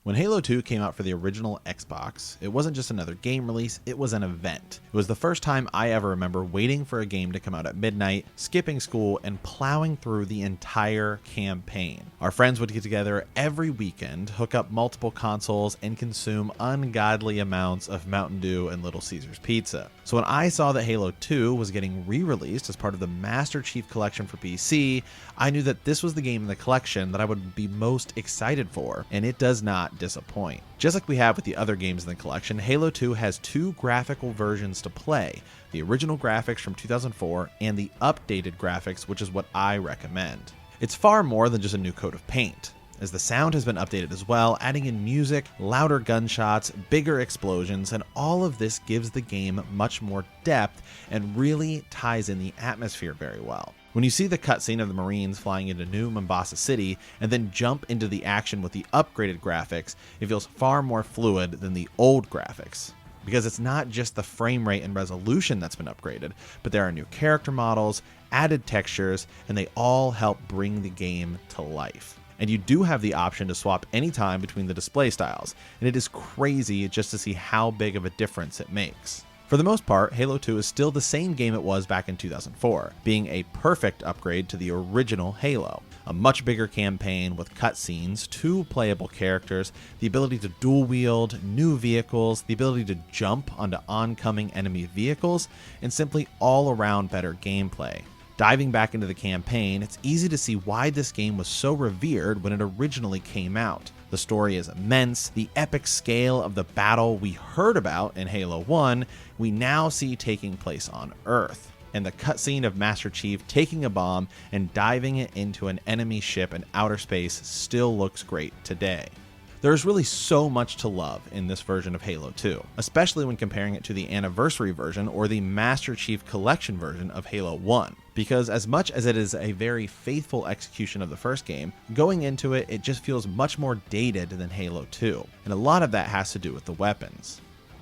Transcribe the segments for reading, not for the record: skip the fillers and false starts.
When Halo 2 came out for the original Xbox, it wasn't just another game release, it was an event. It was the first time I ever remember waiting for a game to come out at midnight, skipping school, and plowing through the entire campaign. Our friends would get together every weekend, hook up multiple consoles, and consume ungodly amounts of Mountain Dew and Little Caesars pizza. So when I saw that Halo 2 was getting re-released as part of the Master Chief Collection for PC, I knew that this was the game in the collection that I would be most excited for, and it does not disappoint. Just like we have with the other games in the collection, Halo 2 has two graphical versions to play, the original graphics from 2004 and the updated graphics, which is what I recommend. It's far more than just a new coat of paint, as the sound has been updated as well, adding in music, louder gunshots, bigger explosions, and all of this gives the game much more depth and really ties in the atmosphere very well. When you see the cutscene of the Marines flying into New Mombasa City and then jump into the action with the upgraded graphics, it feels far more fluid than the old graphics. Because it's not just the frame rate and resolution that's been upgraded, but there are new character models, added textures, and they all help bring the game to life. And you do have the option to swap anytime between the display styles, and it is crazy just to see how big of a difference it makes. For the most part, Halo 2 is still the same game it was back in 2004, being a perfect upgrade to the original Halo. A much bigger campaign with cutscenes, two playable characters, the ability to dual wield, new vehicles, the ability to jump onto oncoming enemy vehicles, and simply all around better gameplay. Diving back into the campaign, it's easy to see why this game was so revered when it originally came out. The story is immense, the epic scale of the battle we heard about in Halo 1, we now see taking place on Earth. And the cutscene of Master Chief taking a bomb and diving it into an enemy ship in outer space still looks great today. There's really so much to love in this version of Halo 2, especially when comparing it to the Anniversary version or the Master Chief Collection version of Halo 1. Because as much as it is a very faithful execution of the first game, going into it, it just feels much more dated than Halo 2, and a lot of that has to do with the weapons.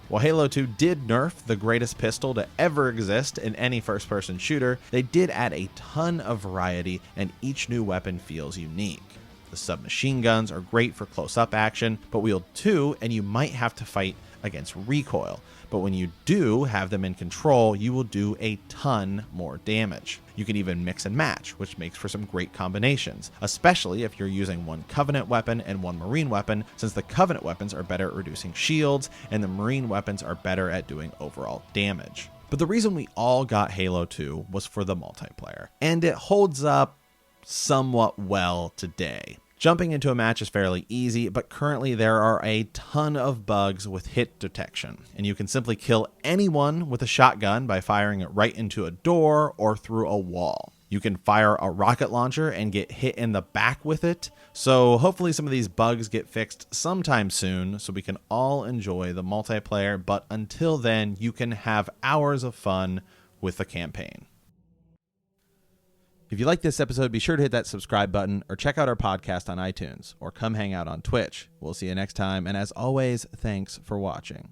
While Halo 2 did nerf the greatest pistol to ever exist in any first-person shooter, they did add a ton of variety, and each new weapon feels unique. The submachine guns are great for close-up action, but wield two, and you might have to fight against recoil. But when you do have them in control, you will do a ton more damage. You can even mix and match, which makes for some great combinations, especially if you're using one Covenant weapon and one Marine weapon, since the Covenant weapons are better at reducing shields, and the Marine weapons are better at doing overall damage. But the reason we all got Halo 2 was for the multiplayer, and it holds up somewhat well today. Jumping into a match is fairly easy, but currently there are a ton of bugs with hit detection, and you can simply kill anyone with a shotgun by firing it right into a door or through a wall. You can fire a rocket launcher and get hit in the back with it, so hopefully some of these bugs get fixed sometime soon so we can all enjoy the multiplayer, but until then, you can have hours of fun with the campaign. If you like this episode, be sure to hit that subscribe button or check out our podcast on iTunes or come hang out on Twitch. We'll see you next time. And as always, thanks for watching.